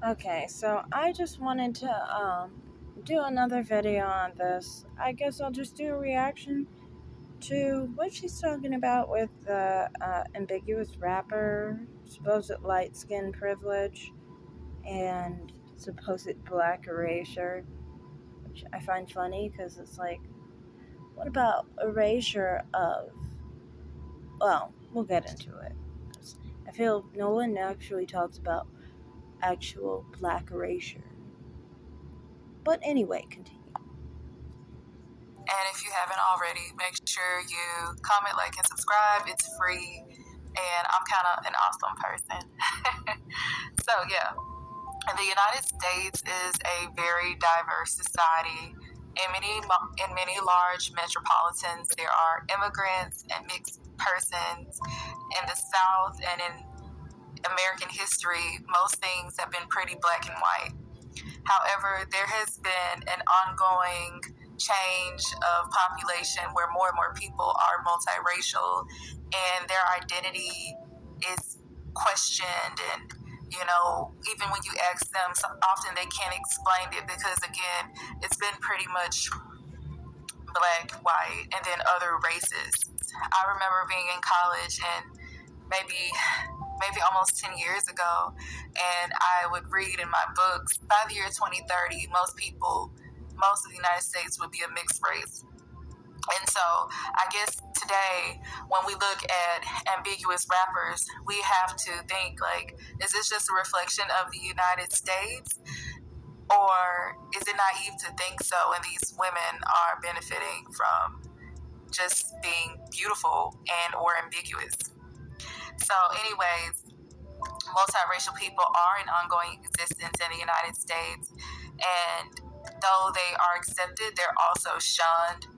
Okay, so I just wanted to do another video on this. I guess I'll just do a reaction to what she's talking about with the ambiguous rapper, supposed light skin privilege, and supposed black erasure, which I find funny because it's like, what about erasure of? Well, we'll get into it. I feel no one actually talks about actual black erasure. But anyway, continue. And if you haven't already, make sure you comment, like, and subscribe. It's free. And I'm kind of an awesome person. So, yeah, the United States is a very diverse society. In many large metropolitans, there are immigrants and mixed persons. In the South and in American history, most things have been pretty black and white. However, there has been an ongoing change of population where more and more people are multiracial and their identity is questioned, and even when you ask them, so often they can't explain it because, again, it's been pretty much black, white, and then other races. I remember being in college and maybe almost 10 years ago, and I would read in my books, by the year 2030, most of the United States would be a mixed race. And so I guess today, when we look at ambiguous rappers, we have to think, like, is this just a reflection of the United States? Or is it naive to think so, and these women are benefiting from just being beautiful and or ambiguous? So anyways, multiracial people are in ongoing existence in the United States, and though they are accepted, they're also shunned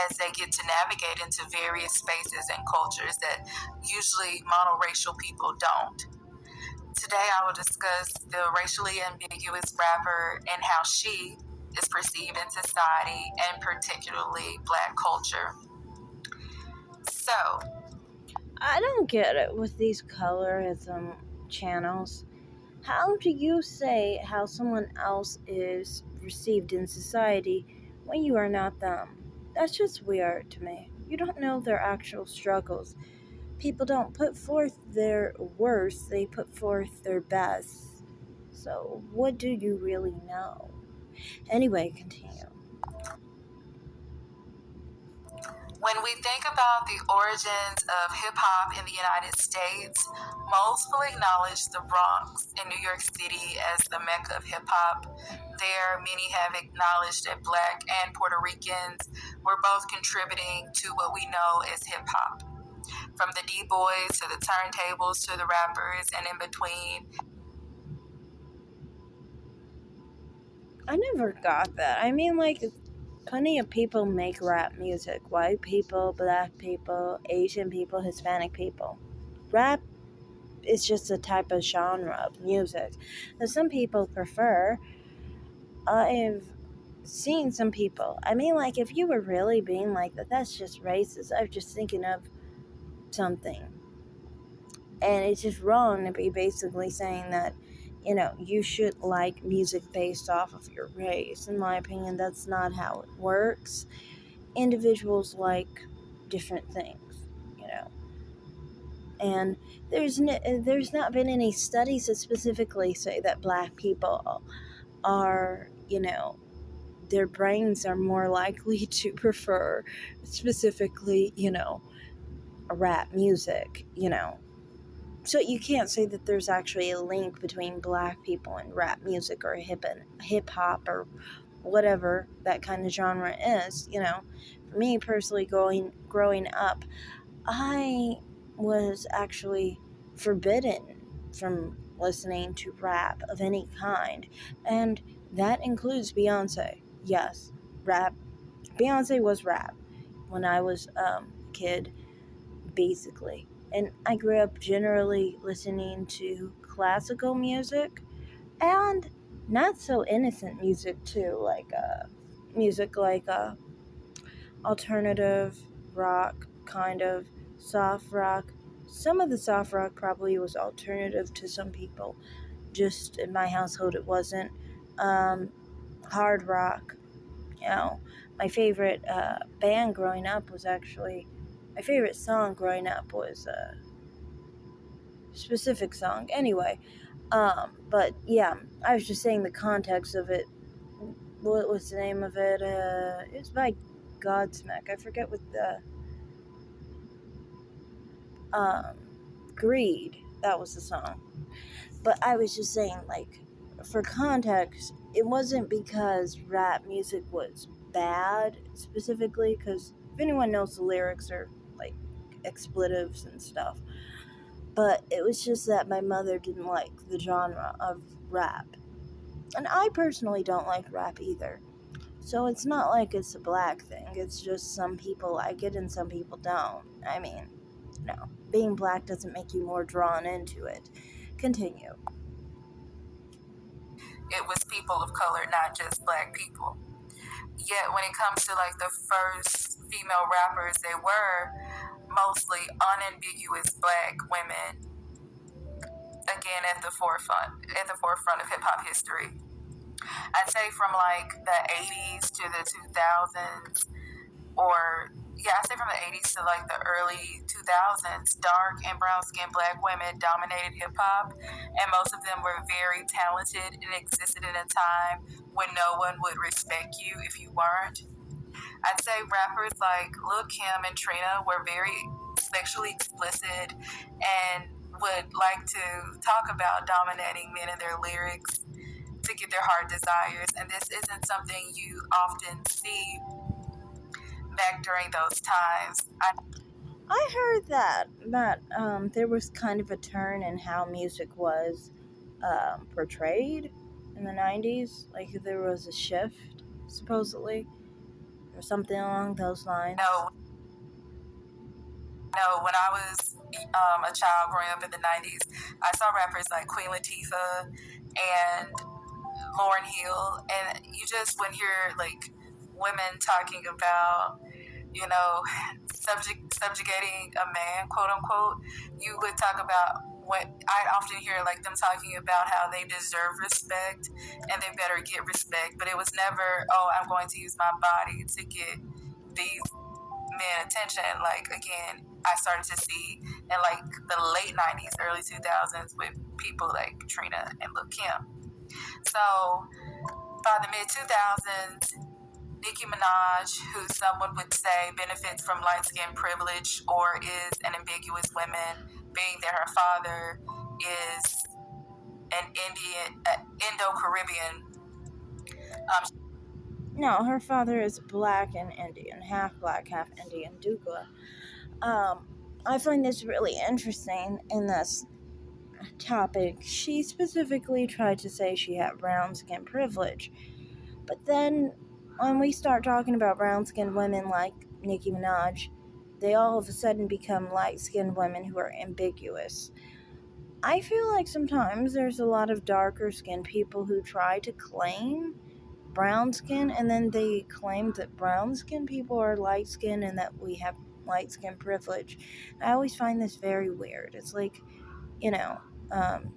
as they get to navigate into various spaces and cultures that usually monoracial people don't. Today I will discuss the racially ambiguous rapper and how she is perceived in society, and particularly black culture. So, I don't get it with these colorism channels. How do you say how someone else is received in society when you are not them? That's just weird to me. You don't know their actual struggles. People don't put forth their worst, they put forth their best. So, what do you really know? Anyway, continue. when we think about the origins of hip hop in the United States, most will acknowledge the Bronx in New York City as the Mecca of hip hop. There, many have acknowledged that Black and Puerto Ricans were both contributing to what we know as hip hop. From the D-boys to the turntables to the rappers and in between. I never got that. I mean, like, plenty of people make rap music. White people, black people, Asian people, Hispanic people. Rap is just a type of genre of music that some people prefer. I've seen some people. I mean, like, if you were really being like that, that's just racist. I'm just thinking of something. And it's just wrong to be basically saying that, you should like music based off of your race. In my opinion, that's not how it works. Individuals like different things, you know. And there's not been any studies that specifically say that black people are, their brains are more likely to prefer specifically, rap music, So you can't say that there's actually a link between black people and rap music or hip hop or whatever that kind of genre is, For me personally, growing up, I was actually forbidden from listening to rap of any kind, and that includes Beyonce. Yes, rap. Beyonce was rap when I was a kid, basically. And I grew up generally listening to classical music and not so innocent music too, like music like alternative rock, kind of soft rock. Some of the soft rock probably was alternative to some people, just in my household it wasn't. Hard rock. You know, my favorite band growing up was actually, my favorite song growing up was a specific song. Anyway, but yeah, I was just saying the context of it. What was the name of it? It was by Godsmack. I forget what the um, Greed. That was the song. But I was just saying, like, for context, it wasn't because rap music was bad specifically, because if anyone knows the lyrics are like expletives and stuff. But it was just that my mother didn't like the genre of rap. And I personally don't like rap either. So it's not like it's a black thing. It's just some people like it and some people don't. I mean, no. Being black doesn't make you more drawn into it. Continue. It was people of color, not just black people. Yet when it comes to like the first female rappers, they were mostly unambiguous black women, again at the forefront of hip hop history. I'd say from like the 80s to the 2000s, or yeah, I'd say from the 80s to like the early 2000s, dark and brown skinned black women dominated hip hop, and most of them were very talented and existed in a time when no one would respect you if you weren't. I'd say rappers like Lil Kim and Trina were very sexually explicit and would like to talk about dominating men in their lyrics to get their heart desires. And this isn't something you often see back during those times. I heard that there was kind of a turn in how music was portrayed in the 90s. Like there was a shift, supposedly, or something along those lines. No, when I was a child growing up in the 90s, I saw rappers like Queen Latifah and Lauryn Hill, and you just would hear like women talking about, you know, subjugating a man, quote unquote. You would talk about what I often hear like them talking about how they deserve respect and they better get respect, but it was never, oh, I'm going to use my body to get these men attention. Like again, I started to see in like the late 90s, early 2000s with people like Trina and Lil Kim. So by the mid 2000s, Nicki Minaj, who someone would say benefits from light skin privilege or is an ambiguous woman, being that her father is an Indo-Caribbean. No, her father is black and Indian, half black, half Indian, Dugla. I find this really interesting in this topic. She specifically tried to say she had brown skin privilege. But then when we start talking about brown skinned women like Nicki Minaj, they all of a sudden become light skinned women who are ambiguous. I feel like sometimes there's a lot of darker skinned people who try to claim brown skin and then they claim that brown skinned people are light skinned and that we have light skin privilege. I always find this very weird. It's like, you know, um,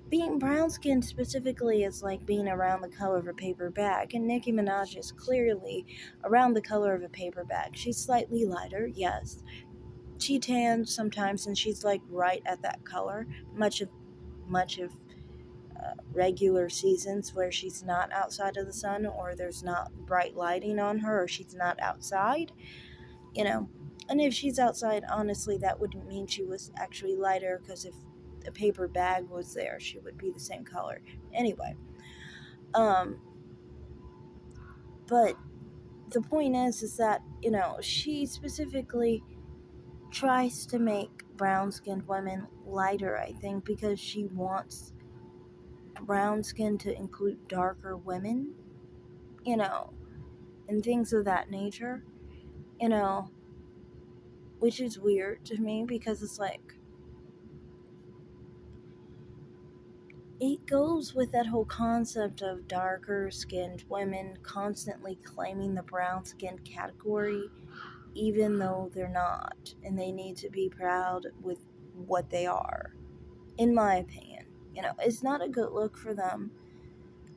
being brown skinned specifically is like being around the color of a paper bag, and Nicki Minaj is clearly around the color of a paper bag. She's slightly lighter, yes. She tans sometimes, and she's like right at that color. Much of regular seasons where she's not outside of the sun, or there's not bright lighting on her, or she's not outside, you know. And if she's outside, honestly, that wouldn't mean she was actually lighter, because if a paper bag was there, she would be the same color. Anyway, um, but the point is that, she specifically tries to make brown skinned women lighter, I think, because she wants brown skin to include darker women, you know, and things of that nature, you know, which is weird to me because it's like, it goes with that whole concept of darker skinned women constantly claiming the brown skinned category, even though they're not, and they need to be proud with what they are. in my opinion. It's not a good look for them.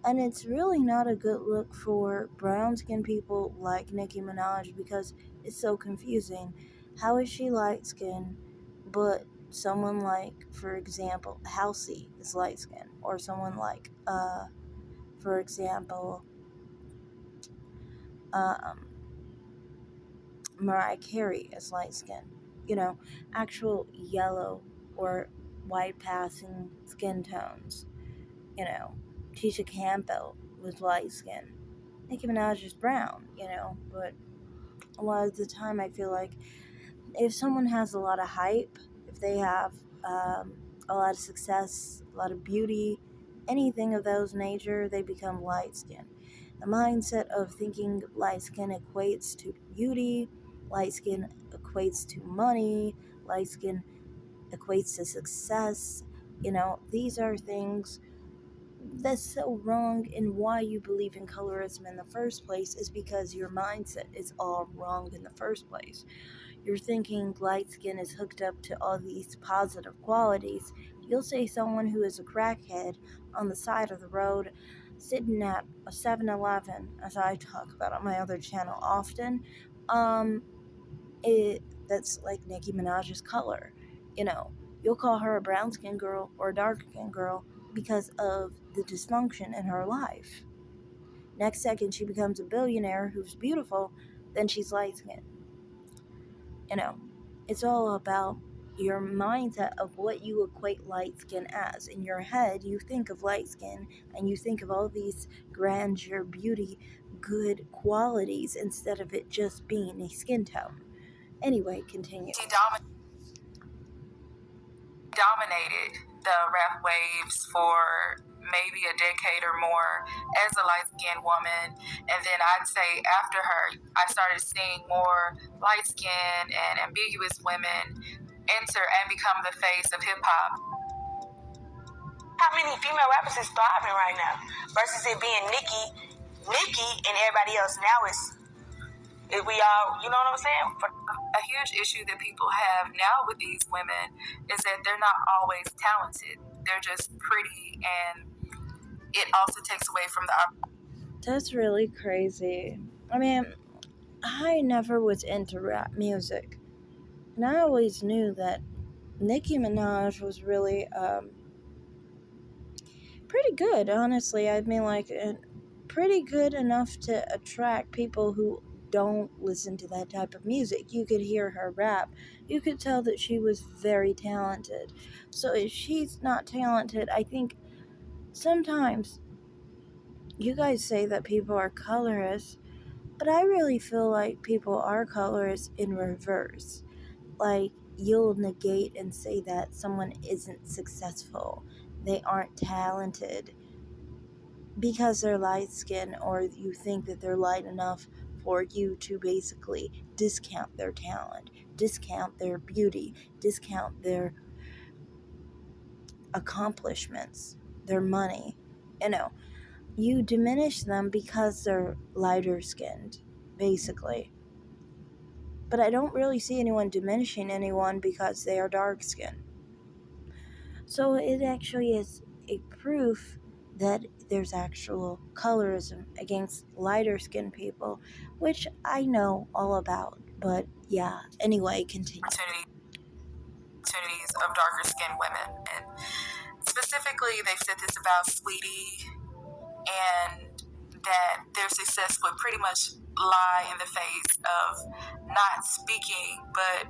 And it's really not a good look for brown skinned people like Nicki Minaj because it's so confusing. How is she light skinned, but someone like, for example, Halsey is light skinned, or someone like, for example, um, Mariah Carey is light skinned? Actual yellow or white passing skin tones. You know, Tisha Campbell was light skinned. Nicki Minaj is brown, but a lot of the time I feel like if someone has a lot of hype, if they have a lot of success, a lot of beauty, anything of those nature, they become light skinned. The mindset of thinking light skin equates to beauty, light skin equates to money, light skin equates to success. These are things that's so wrong, and why you believe in colorism in the first place is because your mindset is all wrong in the first place. You're thinking light skin is hooked up to all these positive qualities. You'll say someone who is a crackhead on the side of the road sitting at a 7-Eleven, as I talk about on my other channel often, um, that's like Nicki Minaj's color. You know, you'll call her a brown skinned girl or a dark skinned girl because of the dysfunction in her life. Next second, she becomes a billionaire who's beautiful, then she's light skinned. You know, it's all about your mindset of what you equate light skin as. In your head, you think of light skin and you think of all these grandeur, beauty, good qualities instead of it just being a skin tone. Anyway, continue. She dominated the rap waves for maybe a decade or more as a light-skinned woman. And then I'd say after her, I started seeing more light-skinned and ambiguous women enter and become the face of hip-hop. How many female rappers is thriving right now versus it being Nicki and everybody else? Now we all, you know what I'm saying? A huge issue that people have now with these women is that they're not always talented. They're just pretty, and it also takes away from the. That's really crazy. I mean, I never was into rap music. And I always knew that Nicki Minaj was really pretty good, honestly. I mean, like, pretty good enough to attract people who don't listen to that type of music. You could hear her rap. You could tell that she was very talented. So if she's not talented, I think sometimes you guys say that people are colorist, but I really feel like people are colorist in reverse. Like, you'll negate and say that someone isn't successful, they aren't talented because they're light skinned, or you think that they're light enough for you to basically discount their talent, discount their beauty, discount their accomplishments, their money. You diminish them because they're lighter skinned, basically. But I don't really see anyone diminishing anyone because they are dark skinned. So it actually is a proof that there's actual colorism against lighter skinned people, which I know all about. But yeah, anyway, continue. Opportunities of darker skinned women. And specifically, they've said this about Sweetie, and that their success would pretty much lie in the face of not speaking, but,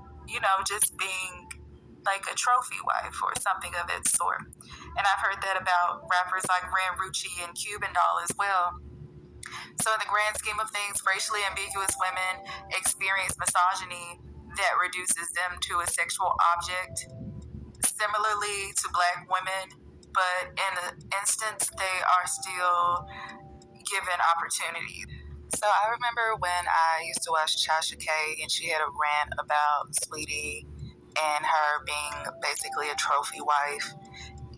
just being like a trophy wife or something of that sort. And I've heard that about rappers like Ran Rucci and Cuban Doll as well. So in the grand scheme of things, racially ambiguous women experience misogyny that reduces them to a sexual object, similarly to Black women, but in the instance, they are still given opportunities. So I remember when I used to watch Chasha K, and she had a rant about Sweetie and her being basically a trophy wife.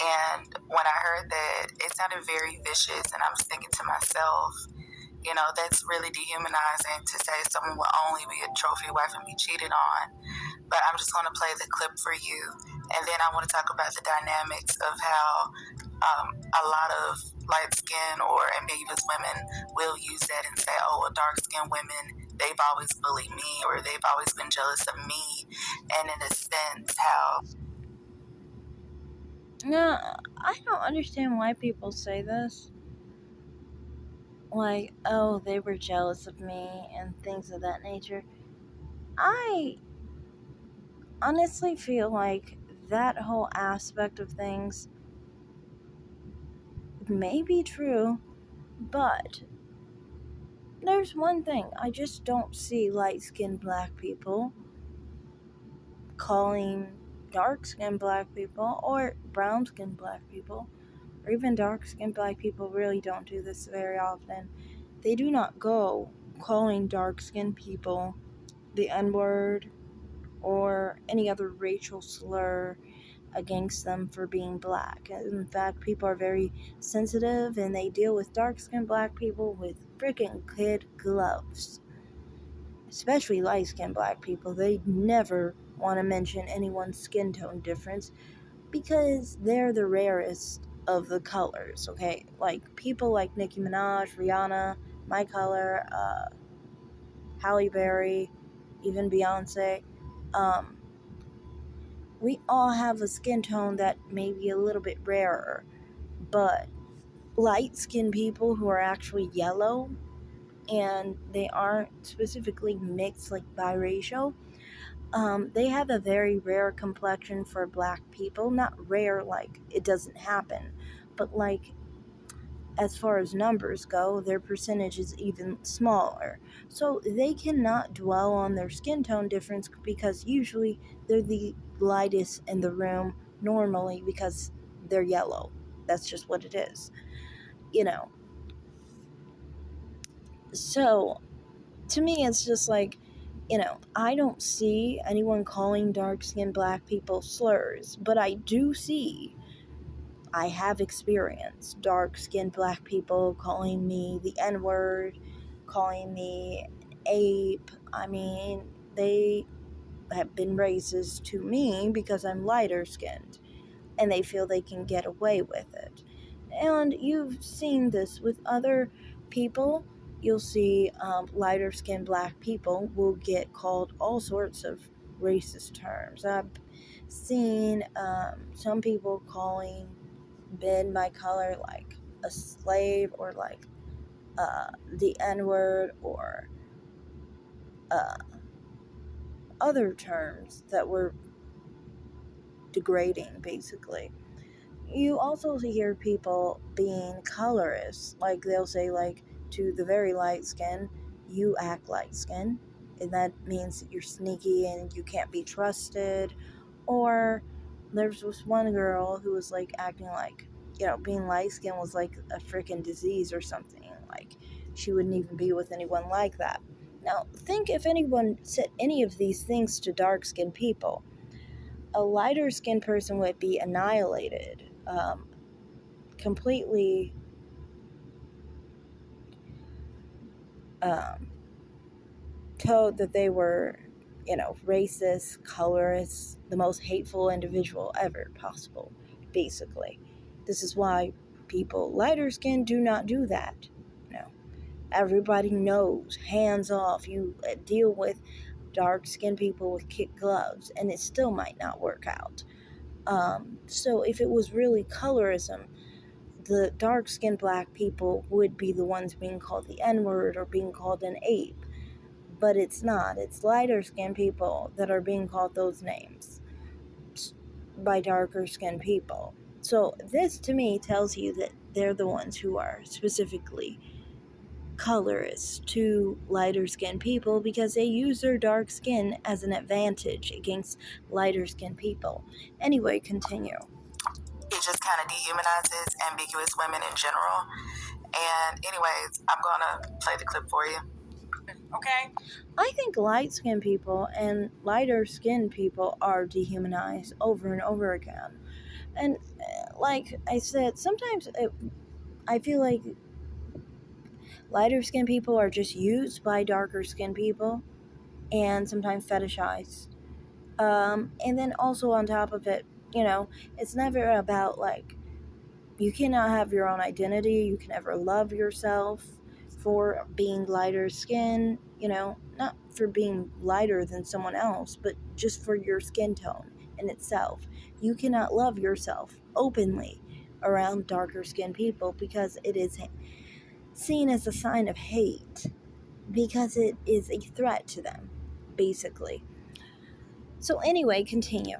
And when I heard that, it sounded very vicious, and I was thinking to myself, that's really dehumanizing to say someone will only be a trophy wife and be cheated on. But I'm just going to play the clip for you And then I want to talk about the dynamics of how a lot of light skinned or ambiguous women will use that and say, oh, well, dark skinned women, they've always bullied me or they've always been jealous of me. And in a sense, how. No, I don't understand why people say this. Like, oh, they were jealous of me and things of that nature. I honestly feel like that whole aspect of things may be true, but there's one thing. I just don't see light skinned black people calling dark skinned black people or brown skinned black people or even dark skinned black people really don't do this very often. They do not go calling dark skinned people the N word or any other racial slur against them for being black. In fact, people are very sensitive and they deal with dark skinned black people with freaking kid gloves. Especially light skinned black people. They never want to mention anyone's skin tone difference because they're the rarest of the colors, okay? Like people like Nicki Minaj, Rihanna, my color, Halle Berry, even Beyonce. Um, we all have a skin tone that may be a little bit rarer, but light skinned people who are actually yellow and they aren't specifically mixed like biracial, they have a very rare complexion for black people. Not rare like it doesn't happen, but like as far as numbers go, their percentage is even smaller. So they cannot dwell on their skin tone difference because usually they're the lightest in the room normally because they're yellow. That's just what it is, you know. So to me, it's just like, I don't see anyone calling dark skinned black people slurs, but I have experienced dark skinned black people calling me the N word, calling me ape. I mean, they have been racist to me because I'm lighter skinned and they feel they can get away with it. And you've seen this with other people. You'll see lighter skinned black people will get called all sorts of racist terms. I've seen some people calling Ben my color like a slave or like the N word or uh, other terms that were degrading, basically. You also hear people being colorist, like they'll say like to the very light skin, you act light skin, and that means that you're sneaky and you can't be trusted. Or there's this one girl who was like acting like, being light skin was like a freaking disease or something, like she wouldn't even be with anyone like that. Now think if anyone said any of these things to dark skinned people, a lighter skinned person would be annihilated, completely um, told that they were, racist, colorist, the most hateful individual ever possible, basically. This is why people lighter skinned do not do that. Everybody knows, hands off. You deal with dark skinned people with kid gloves, and it still might not work out. So if it was really colorism, the dark skinned black people would be the ones being called the N word or being called an ape. But it's not. It's lighter skinned people that are being called those names by darker skinned people. So this to me tells you that they're the ones who are specifically colorist to lighter skinned people because they use their dark skin as an advantage against lighter skinned people. Anyway, continue. It just kind of dehumanizes ambiguous women in general. And, anyways, I'm going to play the clip for you. Okay? I think light skinned people and lighter skinned people are dehumanized over and over again. And like I said, sometimes I feel like lighter skinned people are just used by darker skinned people and sometimes fetishized. And then also on top of it, You know, it's never about like, you cannot have your own identity, you can never love yourself for being lighter skin, not for being lighter than someone else, but just for your skin tone in itself. You cannot love yourself openly around darker skinned people because it is seen as a sign of hate, because it is a threat to them, basically. So, anyway, continue.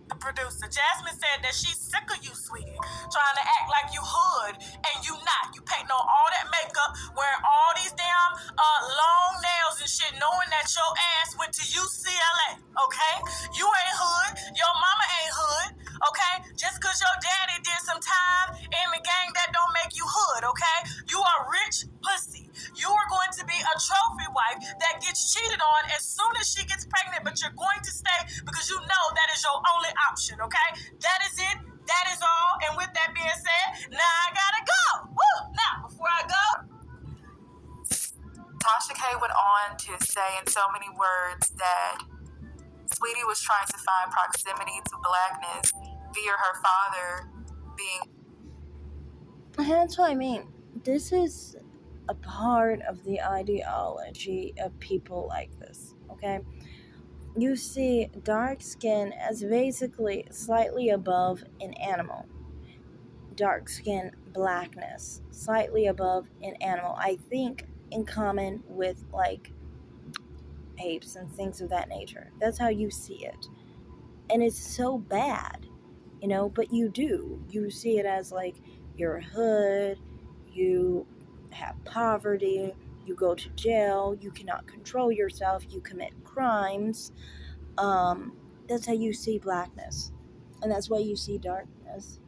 The producer. Jasmine said that she's sick of you, sweetie, trying to act like you hood and you not. You painting on all that makeup, wearing all these damn long nails and shit, knowing that your ass went to UCLA, okay? You ain't hood. Your mama ain't hood, okay? Just because your daddy did some time in the gang, that don't make you hood, okay? You are rich pussy. You are going to be a trophy wife that gets cheated on as soon as she gets pregnant, but you're going to stay because you know that is your only option, okay? That is it. That is all. And with that being said, now I gotta go. Woo! Now, before I go, Tasha K went on to say in so many words that Sweetie was trying to find proximity to blackness via her father being. That's what I mean. This is a part of the ideology of people like this, okay? You see dark skin as basically slightly above an animal. Dark skin blackness, slightly above an animal. I think in common with like apes and things of that nature. That's how you see it. And it's so bad, but you do. You see it as like you're a hood, you have poverty, you go to jail, you cannot control yourself, you commit crimes. That's how you see blackness. And that's why you see darkness,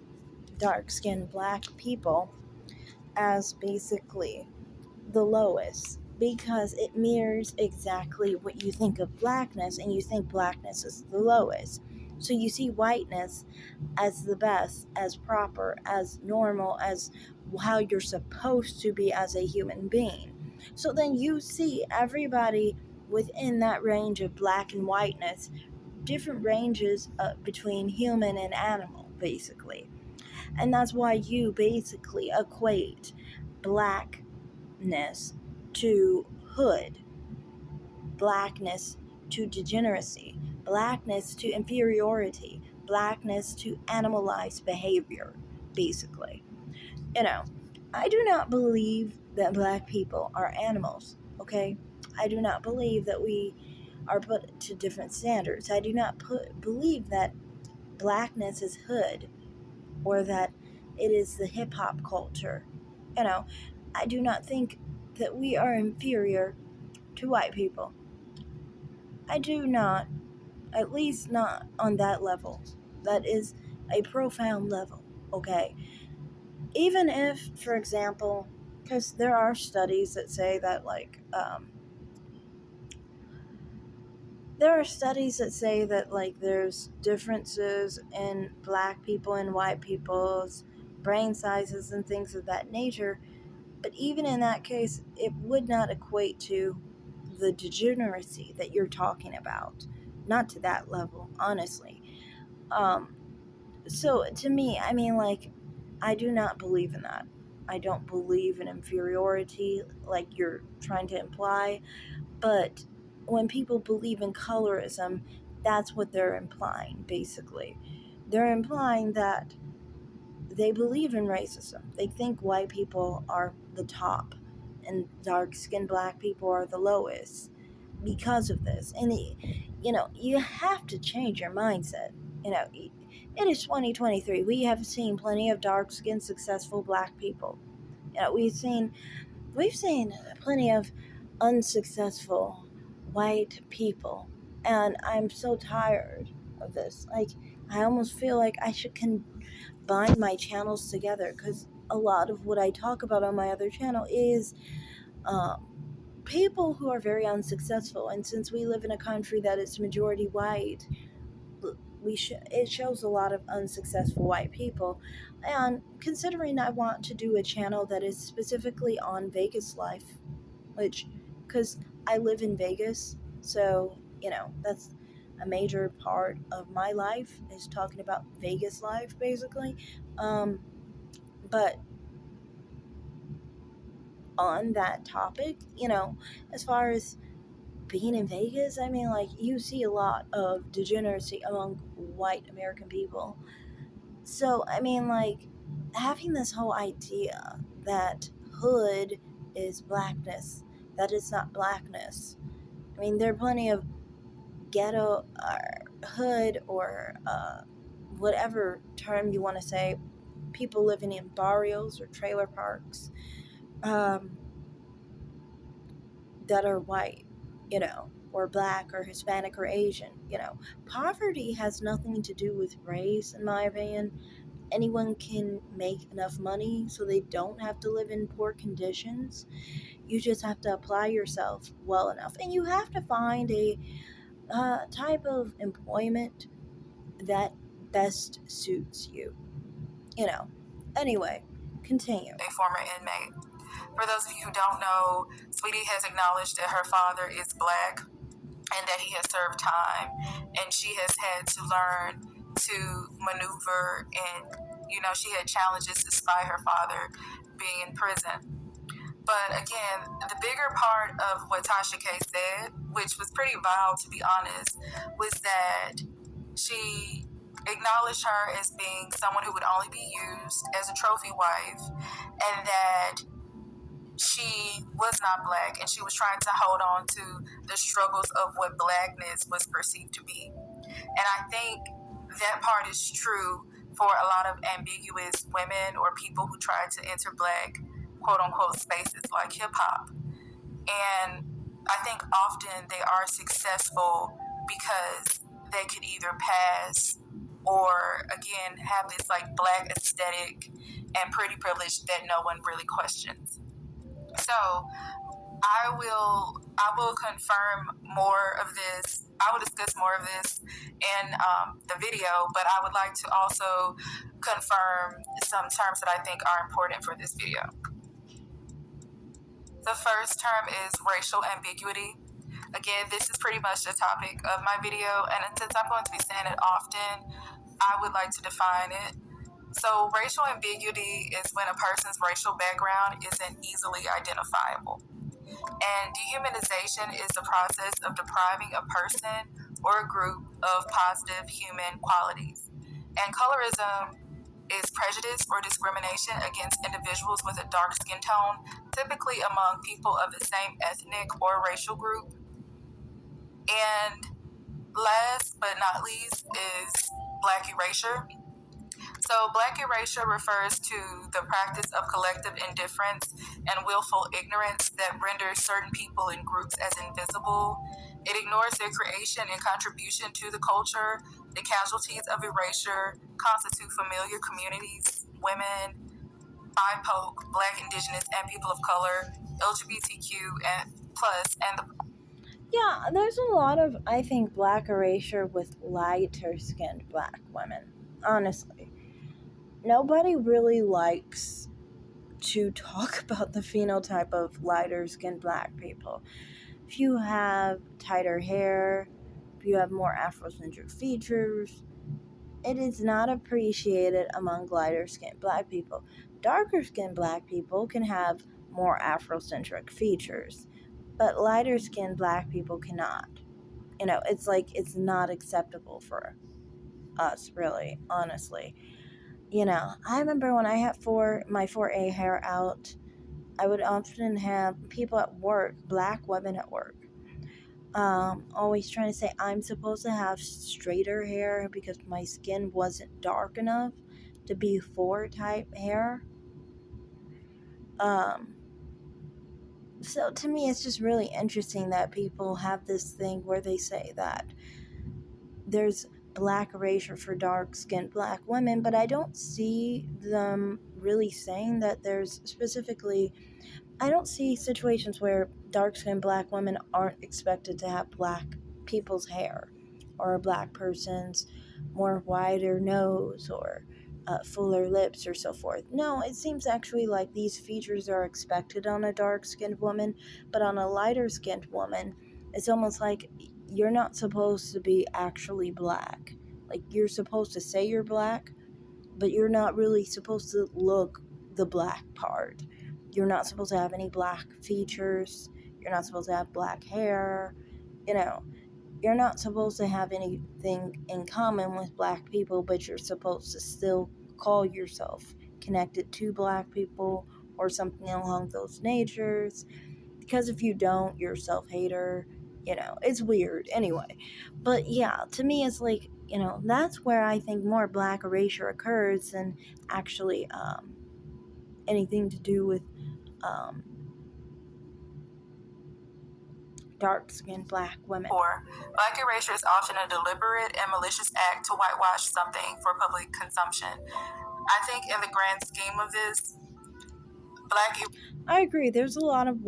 dark skinned black people as basically the lowest, because it mirrors exactly what you think of blackness, and you think blackness is the lowest. So you see whiteness as the best, as proper, as normal, as how you're supposed to be as a human being. So then you see everybody within that range of black and whiteness, different ranges between human and animal, basically. And that's why you basically equate blackness to hood, blackness to degeneracy, blackness to inferiority, blackness to animalized behavior, basically. You know, I do not believe that black people are animals, okay? I do not believe that we are put to different standards. I do not believe that blackness is hood, or that it is the hip hop culture. You know, I do not think that we are inferior to white people. I do not, at least not on that level. That is a profound level, okay? Even if, for example, because there are studies that say that, there's differences in black people and white people's brain sizes and things of that nature. But even in that case, it would not equate to the degeneracy that you're talking about. Not to that level, honestly. Um, so to me, I mean, like, I do not believe in that. I don't believe in inferiority like you're trying to imply. But when people believe in colorism, that's what they're implying, basically. They're implying that they believe in racism. They think white people are the top and dark skinned black people are the lowest because of this. And, you have to change your mindset. It is 2023. We have seen plenty of dark skinned, successful black people. We've seen plenty of unsuccessful white people. And I'm so tired of this. Like, I almost feel like I should bind my channels together, because a lot of what I talk about on my other channel is um, people who are very unsuccessful. And since we live in a country that is majority white, it shows a lot of unsuccessful white people. And considering I want to do a channel that is specifically on Vegas life, which, because I live in Vegas, so that's a major part of my life is talking about Vegas life, basically. But on that topic, as far as being in Vegas, I mean, like, you see a lot of degeneracy among white American people. So, I mean, like, having this whole idea that hood is blackness, that it's not blackness. I mean, there are plenty of ghetto or hood or whatever term you want to say, people living in barrios or trailer parks um, that are white, or black or Hispanic or Asian. Poverty has nothing to do with race, in my opinion. Anyone can make enough money so they don't have to live in poor conditions. You just have to apply yourself well enough, and you have to find a type of employment that best suits you. You know. Anyway, continue. A former inmate. For those of you who don't know, Sweetie has acknowledged that her father is black and that he has served time, and she has had to learn to maneuver, and she had challenges despite her father being in prison. But again, the bigger part of what Tasha K said, which was pretty vile to be honest, was that she acknowledged her as being someone who would only be used as a trophy wife, and that she was not black, and she was trying to hold on to the struggles of what blackness was perceived to be. And I think that part is true for a lot of ambiguous women or people who try to enter black quote unquote spaces like hip hop. And I think often they are successful because they could either pass or again have this like black aesthetic and pretty privilege that no one really questions. So I will confirm more of this. I will discuss more of this in the video, but I would like to also confirm some terms that I think are important for this video. The first term is racial ambiguity. Again, this is pretty much the topic of my video, and since I'm going to be saying it often, I would like to define it. So, racial ambiguity is when a person's racial background isn't easily identifiable. And dehumanization is the process of depriving a person or a group of positive human qualities. And colorism is prejudice or discrimination against individuals with a dark skin tone, typically among people of the same ethnic or racial group. And last but not least is black erasure. So, black erasure refers to the practice of collective indifference and willful ignorance that renders certain people and groups as invisible. It ignores their creation and contribution to the culture. The casualties of erasure constitute familiar communities, women, BIPOC, Black, Indigenous, and people of color, LGBTQ, and plus, and the Yeah, there's a lot of, I think, black erasure with lighter skinned black women. Honestly, nobody really likes to talk about the phenotype of lighter skinned black people. If you have tighter hair, if you have more Afrocentric features, it is not appreciated among lighter skinned black people. Darker skinned black people can have more Afrocentric features, but lighter skinned black people cannot. It's like it's not acceptable for us, really, honestly. I remember when I had my 4A hair out, I would often have people at work, black women at work, always trying to say I'm supposed to have straighter hair because my skin wasn't dark enough to be 4 type hair. So to me, it's just really interesting that people have this thing where they say that there's black erasure for dark skinned black women, but I don't see them really saying that there's specifically. I don't see situations where dark skinned black women aren't expected to have black people's hair, or a black person's more wider nose, or fuller lips, or so forth. No, it seems actually like these features are expected on a dark skinned woman, but on a lighter skinned woman, it's almost like you're not supposed to be actually black. Like, you're supposed to say you're black, but you're not really supposed to look the black part. You're not supposed to have any black features. You're not supposed to have black hair. You know, you're not supposed to have anything in common with black people, but you're supposed to still call yourself connected to black people or something along those natures. Because if you don't, you're a self-hater. It's weird. Anyway, but yeah, to me, it's like, that's where I think more black erasure occurs than actually anything to do with um, dark-skinned black women. Black erasure is often a deliberate and malicious act to whitewash something for public consumption. I think in the grand scheme of this, I agree. There's a lot of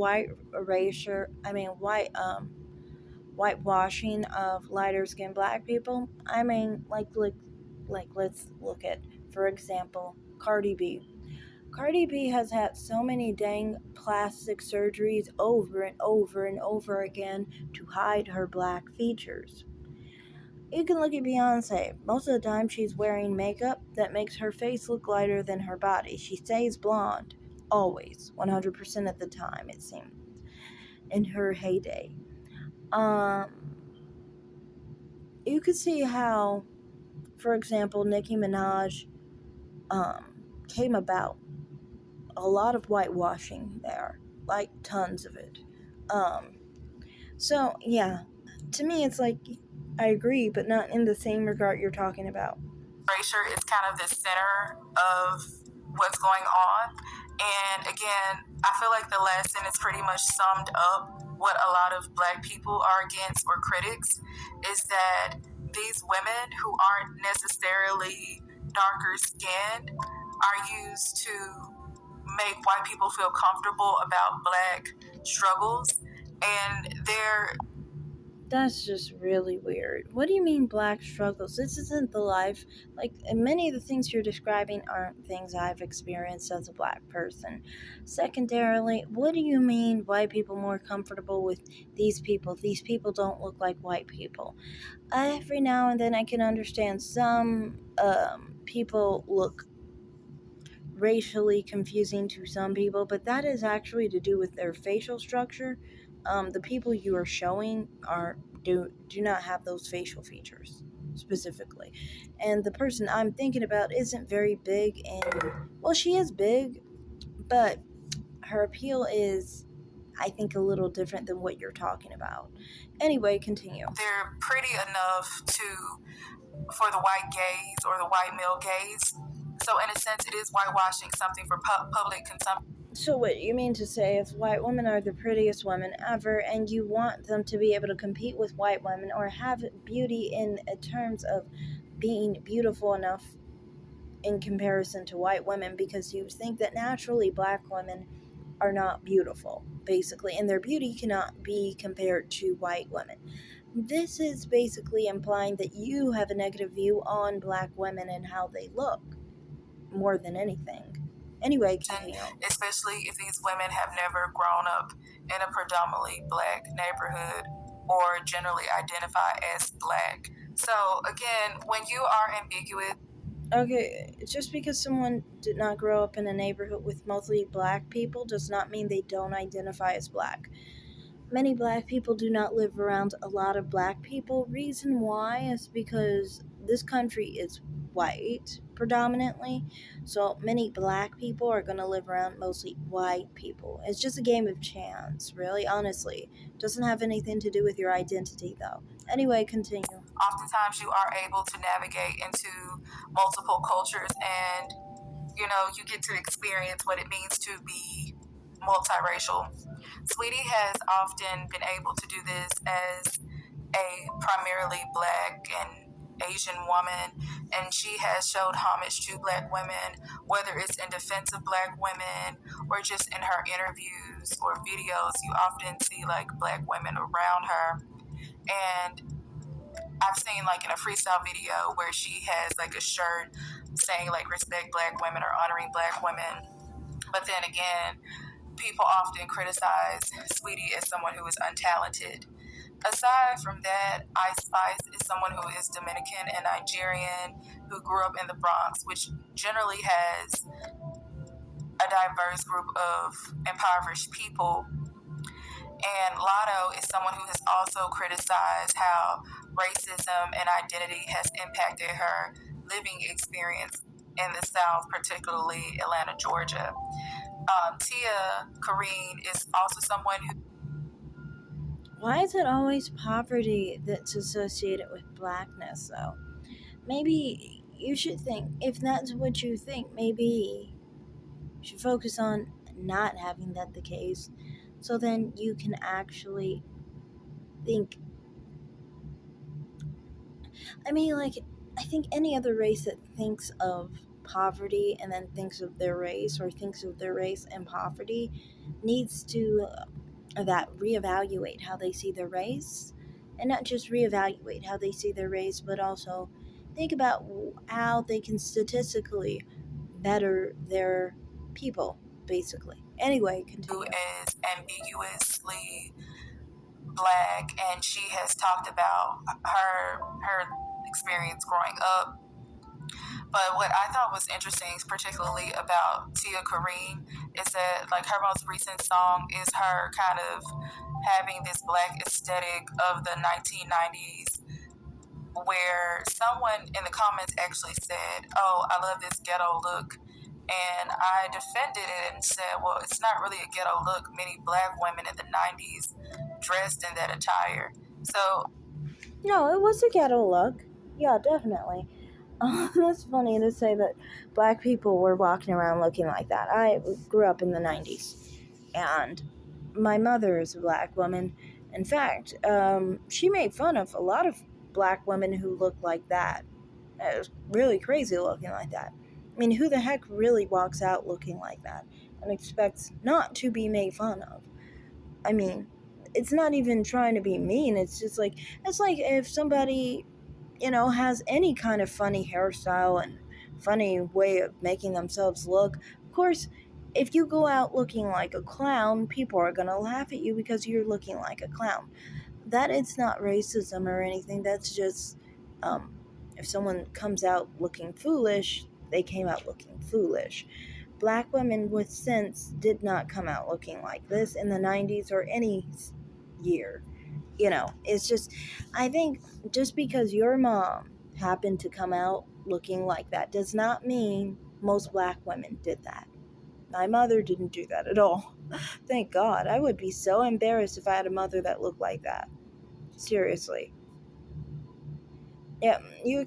whitewashing of lighter skinned black people. I mean, let's look at, for example, Cardi B. Cardi B has had so many dang plastic surgeries over and over and over again to hide her black features. You can look at Beyonce. Most of the time, she's wearing makeup that makes her face look lighter than her body. She stays blonde, always, 100% of the time, it seems, in her heyday. You could see how, for example, Nicki Minaj came about. A lot of whitewashing there, like tons of it. So yeah, to me, it's like I agree, but not in the same regard you're talking about. Erasure is kind of the center of what's going on. And again, I feel like the lesson is pretty much summed up what a lot of black people are against, or critics, is that these women who aren't necessarily darker skinned are used to make white people feel comfortable about black struggles. And that's just really weird. What do you mean black struggles? This isn't the life. Like, many of the things you're describing aren't things I've experienced as a black person. Secondarily, what do you mean white people more comfortable with these people? These people don't look like white people. Every now and then I can understand some people look racially confusing to some people, but that is actually to do with their facial structure. The people you are showing do not have those facial features specifically, and the person I'm thinking about isn't very big, and well, she is big, but her appeal is, I think, a little different than what you're talking about. Anyway, continue. They're pretty enough for the white gaze or the white male gaze. So in a sense, it is whitewashing something for public consumption. So what you mean to say, if white women are the prettiest women ever and you want them to be able to compete with white women or have beauty in terms of being beautiful enough in comparison to white women, because you think that naturally black women are not beautiful, basically, and their beauty cannot be compared to white women. This is basically implying that you have a negative view on black women and how they look, more than anything. Anyway, continue. Especially if these women have never grown up in a predominantly black neighborhood or generally identify as black. So again, when you are ambiguous. Okay, just because someone did not grow up in a neighborhood with mostly black people does not mean they don't identify as black. Many black people do not live around a lot of black people. Reason why is because this country is white predominantly, so many black people are going to live around mostly white people. It's just a game of chance, really, honestly. Doesn't have anything to do with your identity, though. Anyway, continue. Oftentimes you are able to navigate into multiple cultures, and you get to experience what it means to be multiracial. Sweetie has often been able to do this as a primarily black and Asian woman, and she has showed homage to black women, whether it's in defense of black women or just in her interviews or videos. You often see like black women around her, and I've seen like in a freestyle video where she has like a shirt saying like respect black women or honoring black women. But then again, people often criticize Sweetie as someone who is untalented. Aside from that, Ice Spice is someone who is Dominican and Nigerian who grew up in the Bronx, which generally has a diverse group of impoverished people. And Lotto is someone who has also criticized how racism and identity has impacted her living experience in the South, particularly Atlanta, Georgia. Tia Kareen is also someone who. Why is it always poverty that's associated with blackness, though? Maybe you should think, if that's what you think, maybe you should focus on not having that the case. So then you can actually think. I mean, like, I think any other race that thinks of poverty and then thinks of their race or thinks of their race and poverty needs to that reevaluate how they see their race, and not just reevaluate how they see their race, but also think about how they can statistically better their people, basically. Anyway, Who continue. is ambiguously black, and she has talked about her experience growing up. But what I thought was interesting, particularly about Tia Kareen, is that like her most recent song is her kind of having this black aesthetic of the 1990s, where someone in the comments actually said, "Oh, I love this ghetto look." And I defended it and said, well, it's not really a ghetto look. Many black women in the 90s dressed in that attire. So No, it was a ghetto look. Yeah, definitely. That's funny to say that black people were walking around looking like that. I grew up in the 90s, and my mother is a black woman. In fact, she made fun of a lot of black women who looked like that. It was really crazy looking like that. I mean, who the heck really walks out looking like that and expects not to be made fun of? I mean, it's not even trying to be mean. It's like if somebody, has any kind of funny hairstyle and funny way of making themselves look. Of course, if you go out looking like a clown, people are going to laugh at you because you're looking like a clown. That is not racism or anything. That's just um, if someone comes out looking foolish, they came out looking foolish. Black women with sense did not come out looking like this in the 90s or any year. It's just, I think just because your mom happened to come out looking like that does not mean most black women did that. My mother didn't do that at all. Thank God. I would be so embarrassed if I had a mother that looked like that. Seriously. Yeah, do you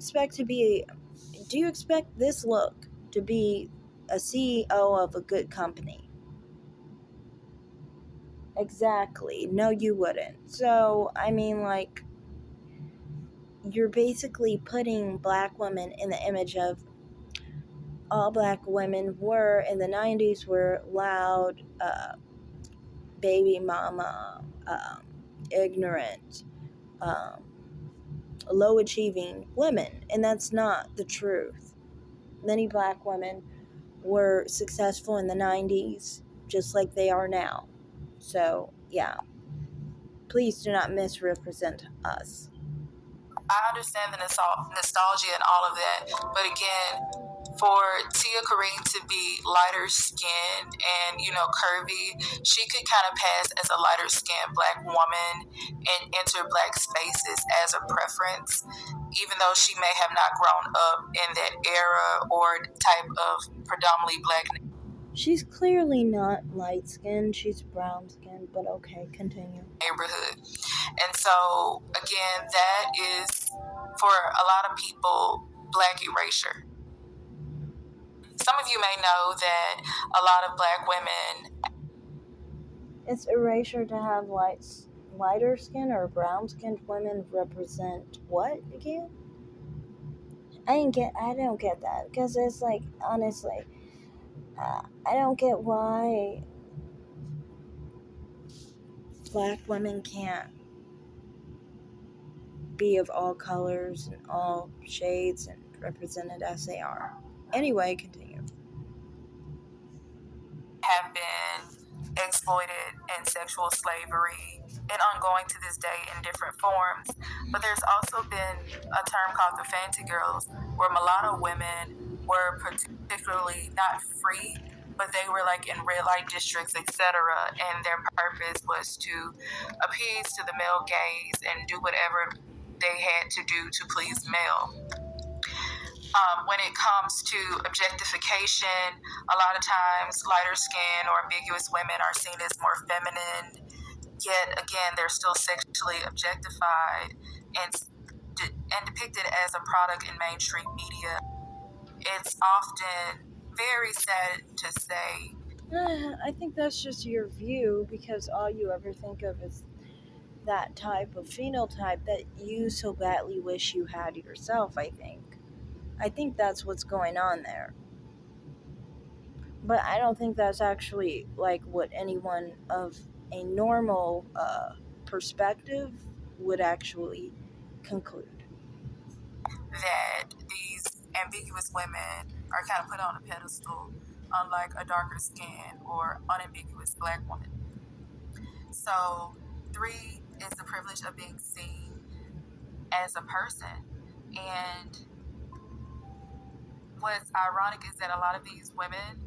expect this look to be a CEO of a good company? Exactly. No, you wouldn't. So, I mean, like, you're basically putting black women in the image of all black women were in the 90s were loud, baby mama, ignorant, um, low achieving women. And that's not the truth. Many black women were successful in the 90s just like they are now. So, yeah, please do not misrepresent us. I understand the nostalgia and all of that. But again, for Tia Kareen to be lighter skinned and, curvy, she could kind of pass as a lighter skinned black woman and enter black spaces as a preference, even though she may have not grown up in that era or type of predominantly black She's clearly not light skinned, she's brown skinned, but okay, continue. neighborhood. And so, again, that is for a lot of people black erasure. Some of you may know that a lot of black women. It's erasure to have lighter skin or brown skinned women represent what again? I don't get that because it's like honestly, I don't get why black women can't be of all colors and all shades and represented as they are. Anyway, continue. Have been exploited in sexual slavery and ongoing to this day in different forms. But there's also been a term called the Fancy Girls, where mulatto women were particularly not free, but they were like in red light districts, etc. And their purpose was to appease to the male gaze and do whatever they had to do to please male. When it comes to objectification, a lot of times lighter skin or ambiguous women are seen as more feminine, yet again, they're still sexually objectified and, and depicted as a product in mainstream media. It's often very sad to say. I think that's just your view because all you ever think of is that type of phenotype that you so badly wish you had yourself, I think. I think that's what's going on there. But I don't think that's actually like what anyone of a normal perspective would actually conclude. That these ambiguous women are kind of put on a pedestal, unlike a darker skin or unambiguous black woman. So, three is the privilege of being seen as a person. And what's ironic is that a lot of these women,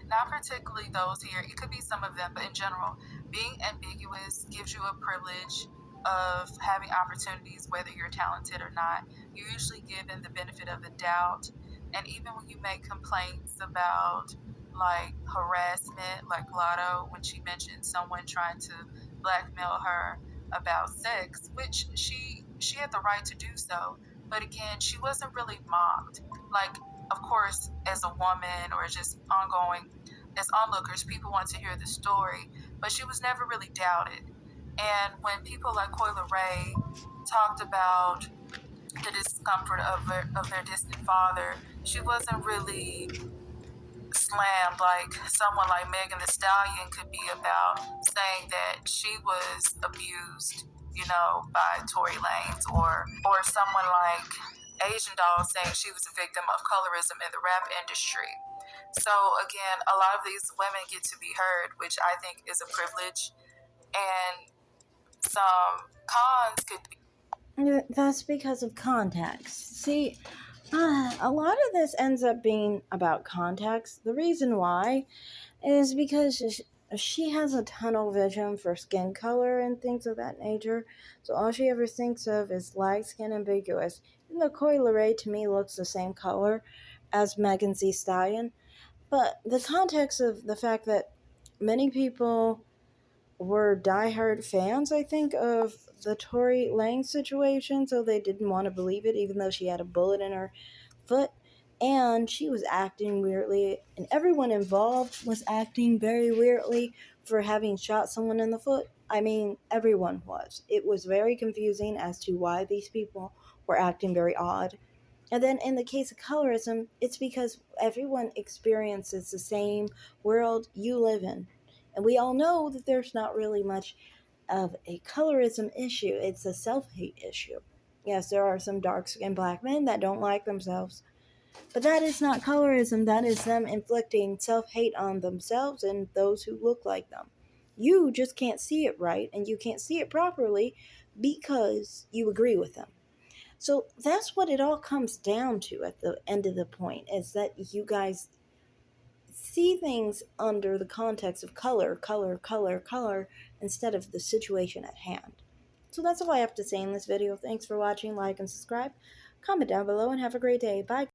not particularly those here, it could be some of them, but in general, being ambiguous gives you a privilege of having opportunities whether you're talented or not. You're usually given the benefit of the doubt. And even when you make complaints about like harassment, like Lotto, when she mentioned someone trying to blackmail her about sex, which she had the right to do so. But again, she wasn't really mocked. Like, of course, as a woman or just ongoing, as onlookers, people want to hear the story, but she was never really doubted. And when people like Coyle Ray talked about the discomfort of their distant father, she wasn't really slammed like someone like Megan Thee Stallion could be about saying that she was abused, you know, by Tory Lanez, or someone like Asian Doll saying she was a victim of colorism in the rap industry. So again, a lot of these women get to be heard, which I think is a privilege, and some cons could be. That's because of context. See, a lot of this ends up being about context. The reason why is because she has a tunnel vision for skin color and things of that nature. So all she ever thinks of is light skin ambiguous. Even though Coyle Ray to me looks the same color as Megan Thee Stallion. But the context of the fact that many people were diehard fans, I think, of the Tory Lanez situation, so they didn't want to believe it, even though she had a bullet in her foot. And she was acting weirdly, and everyone involved was acting very weirdly for having shot someone in the foot. I mean, everyone was. It was very confusing as to why these people were acting very odd. And then in the case of colorism, it's because everyone experiences the same world you live in. And we all know that there's not really much of a colorism issue, it's a self hate issue. Yes, there are some dark skinned black men that don't like themselves, but that is not colorism, that is them inflicting self hate on themselves and those who look like them. You just can't see it right, and you can't see it properly because you agree with them. So that's what it all comes down to at the end of the point is that you guys see things under the context of color, color, color, color, instead of the situation at hand. So that's all I have to say in this video. Thanks for watching, like, and subscribe. Comment down below and have a great day. Bye, guys.